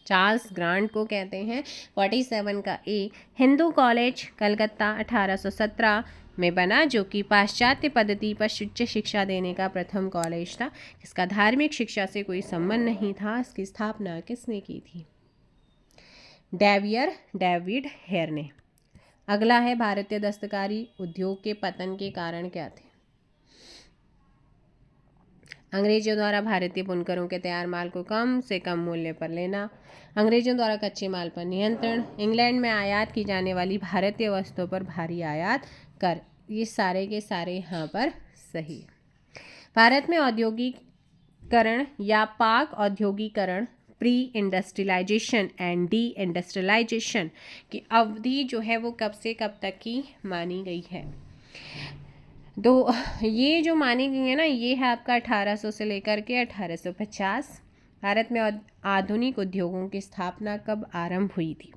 Speaker 1: चार्ल्स ग्रांट को कहते हैं। 47 का ए, हिंदू कॉलेज कलकत्ता 1817 में बना, जो कि पाश्चात्य पद्धति पर उच्च शिक्षा देने का प्रथम कॉलेज था, जिसका धार्मिक शिक्षा से कोई संबंध नहीं था। इसकी स्थापना किसने की थी, डेविड हेयर ने। अगला है भारतीय दस्तकारी उद्योग के पतन के कारण क्या थे, अंग्रेजों द्वारा भारतीय बुनकरों के तैयार माल को कम से कम मूल्य पर लेना, अंग्रेजों द्वारा कच्चे माल पर नियंत्रण, इंग्लैंड में आयात की जाने वाली भारतीय वस्तुओं पर भारी आयात कर, ये सारे के सारे यहाँ पर सही। भारत में औद्योगिकरण या पाक औद्योगिकरण, pre industrialisation and de industrialisation की अवधि जो है वो कब से कब तक की मानी गई है, तो ये जो मानी गई है ना, ये है आपका 1800 से लेकर के 1850। भारत में आधुनिक उद्योगों की स्थापना कब आरंभ हुई थी,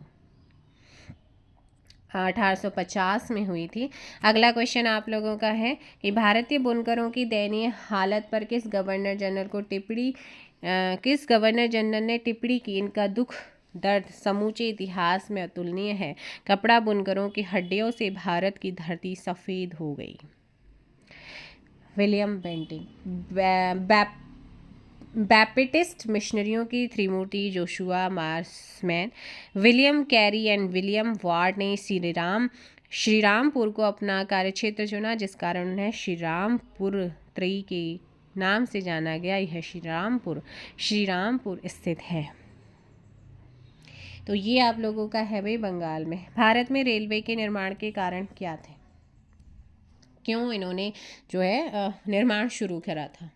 Speaker 1: 1850 में हुई थी। अगला क्वेश्चन आप लोगों का है कि भारतीय बुनकरों की दयनीय हालत पर किस गवर्नर जनरल ने टिप्पणी की, इनका दुख दर्द समूचे इतिहास में अतुलनीय है, कपड़ा बुनकरों की हड्डियों से भारत की धरती सफ़ेद हो गई, विलियम बेंटिंग। बैप्टिस्ट मिशनरियों की त्रिमूर्ति Joshua Marshman, William Carey and William Ward ने श्रीरामपुर को अपना कार्यक्षेत्र चुना, जिस कारण उन्हें श्रीरामपुर त्रयी के नाम से जाना गया। यह श्रीरामपुर स्थित है। तो ये आप लोगों का है भाई बंगाल में। भारत में रेलवे के निर्माण के कारण क्या थे, क्यों इन्होंने जो है निर्माण शुरू करा था।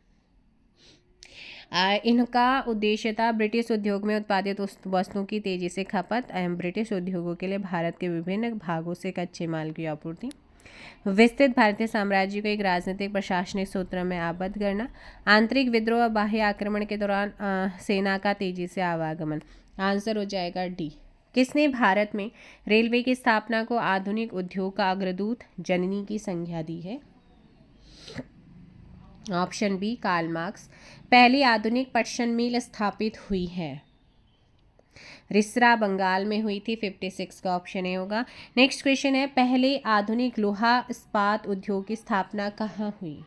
Speaker 1: इनका उद्देश्य था ब्रिटिश उद्योग में उत्पादित वस्तुओं की तेजी से खपत एवं ब्रिटिश उद्योगों के लिए भारत के विभिन्न भागों से कच्चे माल की आपूर्ति, विस्तृत भारतीय साम्राज्य को एक राजनीतिक प्रशासनिक सूत्र में आबद्ध करना, आंतरिक विद्रोह और बाह्य आक्रमण के दौरान सेना का तेजी से आवागमन। आंसर हो जाएगा डी। किसने भारत में रेलवे की स्थापना को आधुनिक उद्योग का अग्रदूत जननी की संज्ञा दी है? Option B Karl Marx. पहली आधुनिक पटसन मिल स्थापित हुई है, रिसरा बंगाल में हुई थी। 56 का ऑप्शन ए होगा। नेक्स्ट क्वेश्चन है, पहले आधुनिक लोहा इस्पात उद्योग की स्थापना कहाँ हुई?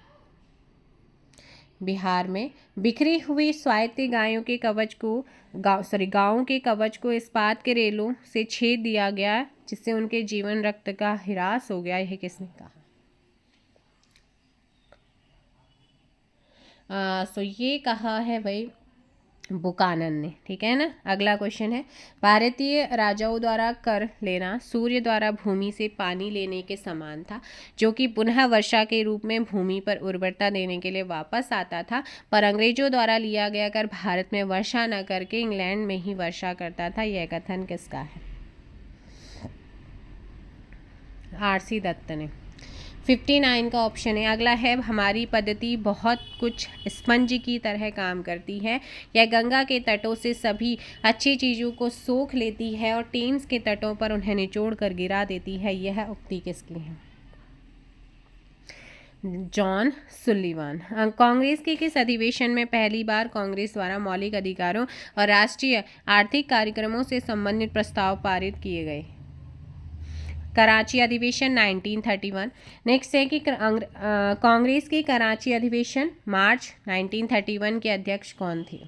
Speaker 1: बिहार में। बिखरी हुई स्वायत्त गायों के कवच को गांवों के कवच को इस्पात के रेलों से छेद दिया गया जिससे उनके जीवन रक्त का ह्रास हो गया, यह किसने कहा? सो ये कहा है भाई बुकानन ने, ठीक है ना। अगला क्वेश्चन है, भारतीय राजाओं द्वारा कर लेना सूर्य द्वारा भूमि से पानी लेने के समान था, जो कि पुनः वर्षा के रूप में भूमि पर उर्वरता देने के लिए वापस आता था, पर अंग्रेजों द्वारा लिया गया कर भारत में वर्षा न करके इंग्लैंड में ही वर्षा करता था। यह कथन किसका है? आरसी दत्त ने। 59 का ऑप्शन है। अगला है, हमारी पद्धति बहुत कुछ स्पंज की तरह काम करती है, यह गंगा के तटों से सभी अच्छी चीज़ों को सोख लेती है और टेम्स के तटों पर उन्हें निचोड़ कर गिरा देती है। यह उक्ति किसकी है? John Sullivan. कांग्रेस के किस अधिवेशन में पहली बार कांग्रेस द्वारा मौलिक अधिकारों और राष्ट्रीय आर्थिक कार्यक्रमों से संबंधित प्रस्ताव पारित किए गए? कराची अधिवेशन 1931। नेक्स्ट है कि कांग्रेस की कराची अधिवेशन मार्च 1931 के अध्यक्ष कौन थे?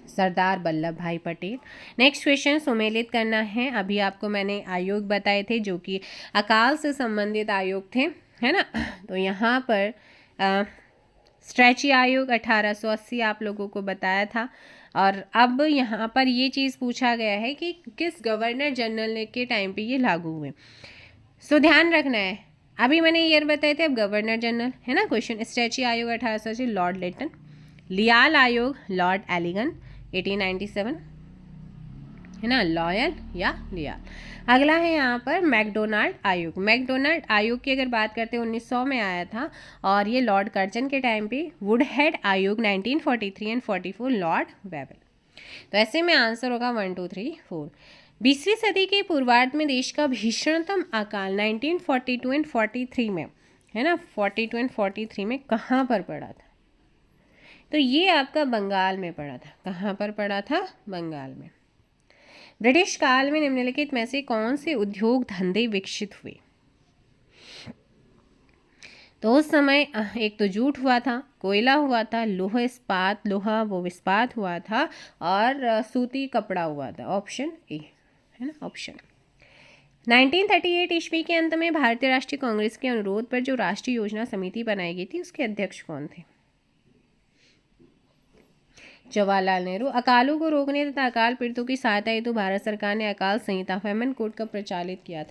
Speaker 1: सरदार वल्लभ भाई पटेल। नेक्स्ट क्वेश्चन सुमेलित करना है। अभी आपको मैंने आयोग बताए थे जो कि अकाल से संबंधित आयोग थे, है ना। तो यहाँ पर स्ट्रेची आयोग 1880 आप लोगों को बताया था। और अब यहाँ पर ये चीज़ पूछा गया है कि किस गवर्नर जनरल के टाइम पे ये लागू हुए। सो ध्यान रखना है, अभी मैंने ईयर बताए थे, अब गवर्नर जनरल है ना। क्वेश्चन, स्ट्रेची आयोग 1880 लॉर्ड लेटन, लियाल आयोग लॉर्ड एलिगन 1897, है ना, लॉयल या लियाल। अगला है यहाँ पर मैकडोनाल्ड आयोग। मैकडोनाल्ड आयोग की अगर बात करते हैं 1900 में आया था और ये लॉर्ड कर्जन के टाइम पे। वुडहेड आयोग 1943 एंड 44 लॉर्ड वेबल। तो ऐसे में आंसर होगा 1 2 3 4। 20वीं सदी के पूर्वार्ध में देश का भीषणतम अकाल 1942 एंड 43 में, है ना, 42 एंड 43 में कहाँ पर पड़ा था? तो ये आपका बंगाल में पड़ा था। कहाँ पर पड़ा था? बंगाल में। ब्रिटिश काल में निम्नलिखित में से कौन से उद्योग धंधे विकसित हुए? तो उस समय एक तो जूट हुआ था, कोयला हुआ था, लोहा इस्पात, लोहा वो इस्पात हुआ था और सूती कपड़ा हुआ था। ऑप्शन ए, है ना, ऑप्शन। 1938 ईस्वी के अंत में भारतीय राष्ट्रीय कांग्रेस के अनुरोध पर जो राष्ट्रीय योजना समिति बनाई गई थी उसके अध्यक्ष कौन थे? जवाहरलाल नेहरू। अकालों को रोकने तथा अकाल पीड़ितों की सहायता हेतु भारत सरकार ने अकाल संहिता फेमन कोड का प्रचारित किया।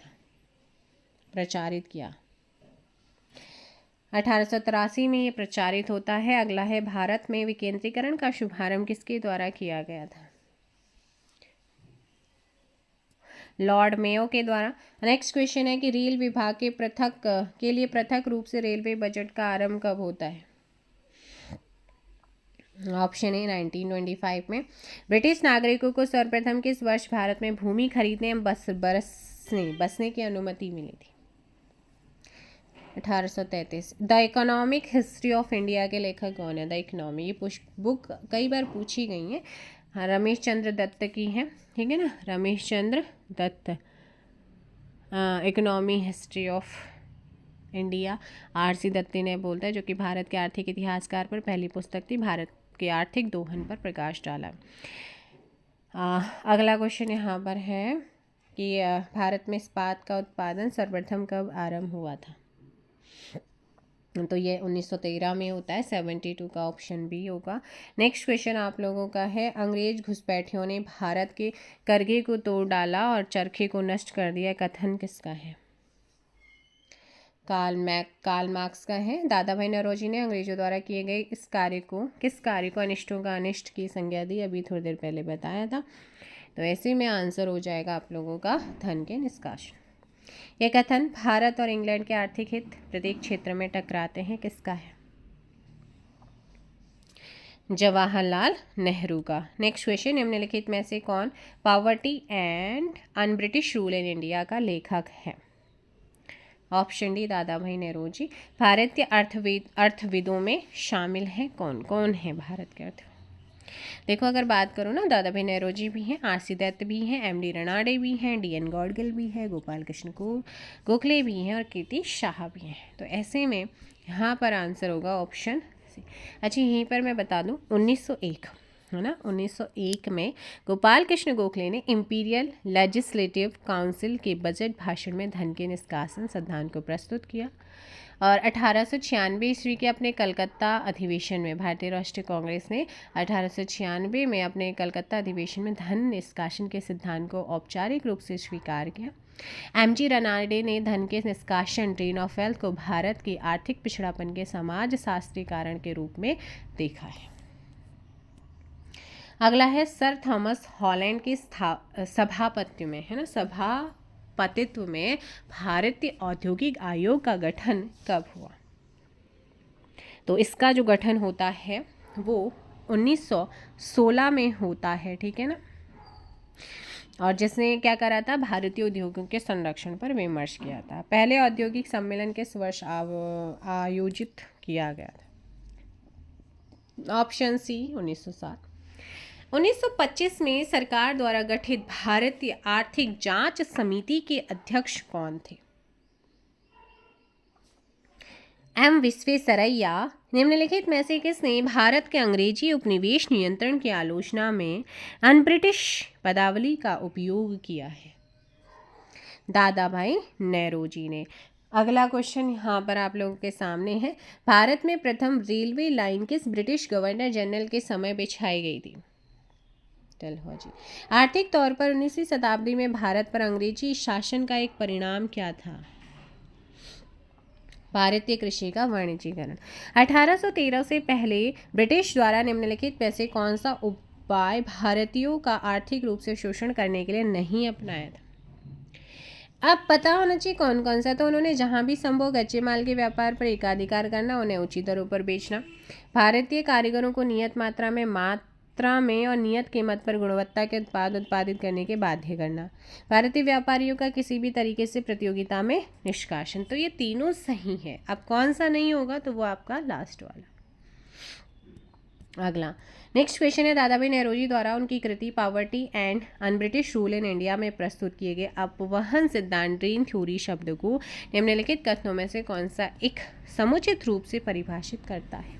Speaker 1: 1883 में ये प्रचारित होता है। अगला है, भारत में विकेंद्रीकरण का शुभारंभ किसके द्वारा किया गया था? लॉर्ड मेयो के द्वारा। नेक्स्ट क्वेश्चन है कि रेल विभाग के लिए पृथक रूप से रेलवे बजट का आरंभ कब होता है? ऑप्शन ए 1925 में। ब्रिटिश नागरिकों को सर्वप्रथम किस वर्ष भारत में भूमि खरीदने एवं बसने की अनुमति मिली थी? 1833। The economic history of India के लेखक कौन है? द इकोनॉमी, ये बुक कई बार पूछी गई है, रमेश चंद्र दत्त की है, ठीक है ना, Ramesh Chandra Dutt. Economy history of India RC दत्ती ने बोलता है, जो कि भारत के आर्थिक इतिहासकार पर पहली पुस्तक थी। भारत के आर्थिक दोहन पर प्रकाश डाला। अगला क्वेश्चन यहाँ पर है कि भारत में इस्पात का उत्पादन सर्वप्रथम कब आरंभ हुआ था? तो ये 1913 में होता है। 72 का ऑप्शन बी होगा। नेक्स्ट क्वेश्चन आप लोगों का है, अंग्रेज घुसपैठियों ने भारत के करघे को तोड़ डाला और चरखे को नष्ट कर दिया, कथन किसका है? कार्ल मार्क्स का है। दादा भाई नौरोजी ने अंग्रेजों द्वारा किए गए किस कार्य को अनिष्टों का अनिष्ट की संज्ञा दी, अभी थोड़ी देर पहले बताया था। तो ऐसे में आंसर हो जाएगा आप लोगों का धन के निष्कासन। यह कथन भारत और इंग्लैंड के आर्थिक हित प्रत्येक क्षेत्र में टकराते हैं किसका है? जवाहरलाल नेहरू का। नेक्स्ट क्वेश्चन, निम्नलिखित में से कौन poverty and un British rule in India का लेखक है? ऑप्शन डी दादा भाई नौरोजी। भारत के अर्थविदों में शामिल हैं कौन कौन है भारत के अर्थ? देखो अगर बात करूँ ना, दादा भाई नौरोजी भी हैं, आर सी दत्त भी हैं, एम डी रनाडे भी हैं, डी एन गॉडगिल भी है, गोपाल कृष्ण गोखले भी हैं और कीर्ति शाह भी हैं। तो ऐसे में यहाँ पर आंसर होगा ऑप्शन सी। अच्छा यहीं पर मैं बता दूँ 1901 है ना, 1901 में गोपाल कृष्ण गोखले ने इंपीरियल लेजिस्लेटिव काउंसिल के बजट भाषण में धन के निष्कासन सिद्धांत को प्रस्तुत किया और 1896 ईस्वी के अपने कलकत्ता अधिवेशन में भारतीय राष्ट्रीय कांग्रेस ने 1896 में अपने कलकत्ता अधिवेशन में धन निष्कासन के सिद्धांत को औपचारिक रूप से स्वीकार किया। एम जी रनाडे ने धन के निष्कासन ड्रेन ऑफ वेल्थ को भारत के आर्थिक पिछड़ापन के समाज शास्त्रीय कारण के रूप में देखा है। अगला है सर थॉमस हॉलैंड के सभापतित्व में है ना, सभापतित्व में भारतीय औद्योगिक आयोग का गठन कब हुआ? तो इसका जो गठन होता है वो 1916 में होता है, ठीक है ना। और जिसने क्या करा था, भारतीय उद्योगों के संरक्षण पर विमर्श किया था। पहले औद्योगिक सम्मेलन किस वर्ष आयोजित किया गया था? Option C 1907। 1925 में सरकार द्वारा गठित भारतीय आर्थिक जांच समिति के अध्यक्ष कौन थे? एम विश्वेश्वरैया। निम्नलिखित में से किसने भारत के अंग्रेजी उपनिवेश नियंत्रण की आलोचना में अन ब्रिटिश पदावली का उपयोग किया है? दादा भाई नौरोजी ने। अगला क्वेश्चन यहाँ पर आप लोगों के सामने है, भारत में प्रथम रेलवे लाइन किस ब्रिटिश गवर्नर जनरल के समय बिछाई गई थी? डलहौजी। आर्थिक तौर पर 19वीं शताब्दी में भारत पर अंग्रेजी शासन का एक परिणाम क्या था? भारतीय कृषि का वाणिज्यीकरण। 1813 से पहले ब्रिटिश द्वारा निम्नलिखित में से कौन सा उपाय भारतीयों का आर्थिक रूप से शोषण करने के लिए नहीं अपनाया था? अब पता होना चाहिए कौन कौन सा। तो उन्होंने जहां भी संभव कच्चे माल के व्यापार पर एकाधिकार करना, उन्हें उचित दरों पर बेचना, भारतीय कारीगरों को नियत मात्रा में और नियत कीमत पर गुणवत्ता के उत्पाद उत्पादित करने के बाध्य करना, भारतीय व्यापारियों का किसी भी तरीके से प्रतियोगिता में निष्कासन। तो ये तीनों सही है। अब कौन सा नहीं होगा तो वो आपका लास्ट वाला। अगला नेक्स्ट क्वेश्चन है, दादा भाई नौरोजी द्वारा उनकी कृति poverty and un British rule in India में प्रस्तुत किए गए अपवहन सिद्धांत ड्रेन थ्योरी शब्द को निम्नलिखित कथनों में से कौन सा एक समुचित रूप से परिभाषित करता है?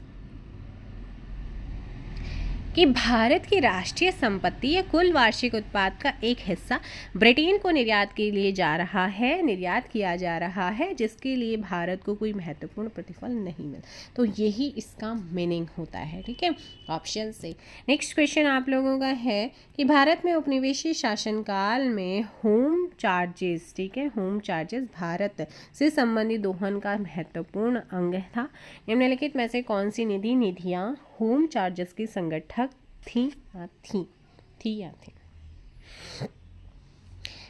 Speaker 1: कि भारत की राष्ट्रीय संपत्ति या कुल वार्षिक उत्पाद का एक हिस्सा ब्रिटेन को निर्यात किया जा रहा है जिसके लिए भारत को कोई महत्वपूर्ण प्रतिफल नहीं मिला। तो यही इसका मीनिंग होता है, ठीक है, ऑप्शन से। नेक्स्ट क्वेश्चन आप लोगों का है कि भारत में उपनिवेशी शासनकाल में होम चार्जेस, ठीक है, होम चार्जेस भारत से संबंधित दोहन का महत्वपूर्ण अंग था। निम्नलिखित में से कौन सी निधियाँ होम चार्जेस की संगठक थी?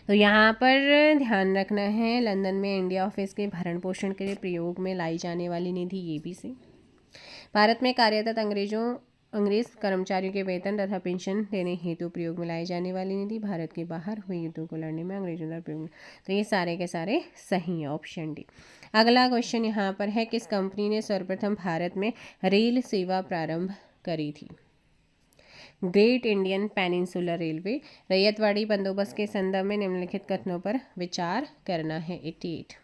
Speaker 1: तो यहाँ पर ध्यान रखना है, लंदन में इंडिया ऑफिस के भरण पोषण के लिए प्रयोग में लाई जाने वाली निधि ये भी सी। भारत में कार्यरत अंग्रेज कर्मचारियों के वेतन तथा पेंशन देने हेतु प्रयोग में लाई जाने वाली निधि, भारत के बाहर हुए युद्धों को लड़ने में अंग्रेजों द्वारा प्रयोग। तो ये सारे के सारे सही है, ऑप्शन डी। अगला क्वेश्चन यहाँ पर है, किस कंपनी ने सर्वप्रथम भारत में रेल सेवा प्रारंभ करी थी? Great Indian peninsular railway. Ryotwari बंदोबस्त के संदर्भ में निम्नलिखित कथनों पर विचार करना है। 88।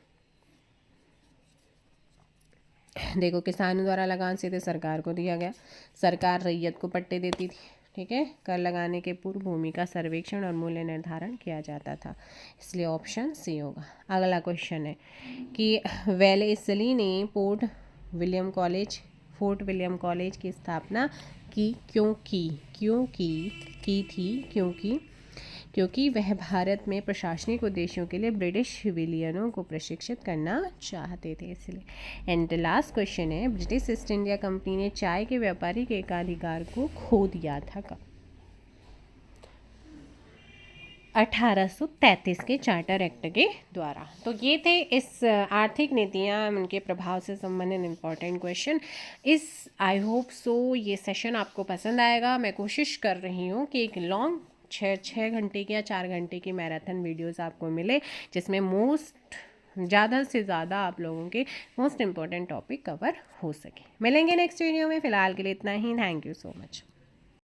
Speaker 1: देखो, किसानों द्वारा लगान सीधे सरकार को दिया गया, सरकार रैयत को पट्टे देती थी, ठीक है, कर लगाने के पूर्व भूमि का सर्वेक्षण और मूल्य निर्धारण किया जाता था, इसलिए ऑप्शन सी होगा। अगला क्वेश्चन है कि वेलेस्ली ने फोर्ट विलियम कॉलेज की स्थापना की क्योंकि क्योंकि वह भारत में प्रशासनिक उद्देश्यों के लिए ब्रिटिश सिविलियनों को प्रशिक्षित करना चाहते थे इसलिए। एंड द लास्ट क्वेश्चन है, ब्रिटिश ईस्ट इंडिया कंपनी ने चाय के व्यापारिक एकाधिकार को खो दिया था कब? 1833 के चार्टर एक्ट के द्वारा। तो ये थे इस आर्थिक नीतियाँ उनके प्रभाव से संबंधित इम्पॉर्टेंट क्वेश्चन। इस आई होप सो ये सेशन आपको पसंद आएगा। मैं कोशिश कर रही हूँ कि एक लॉन्ग 6 घंटे की या 4 घंटे की मैराथन वीडियोस आपको मिले, जिसमें ज़्यादा से ज़्यादा आप लोगों के मोस्ट इम्पॉर्टेंट टॉपिक कवर हो सके। मिलेंगे नेक्स्ट वीडियो में, फ़िलहाल के लिए इतना ही। Thank you so much.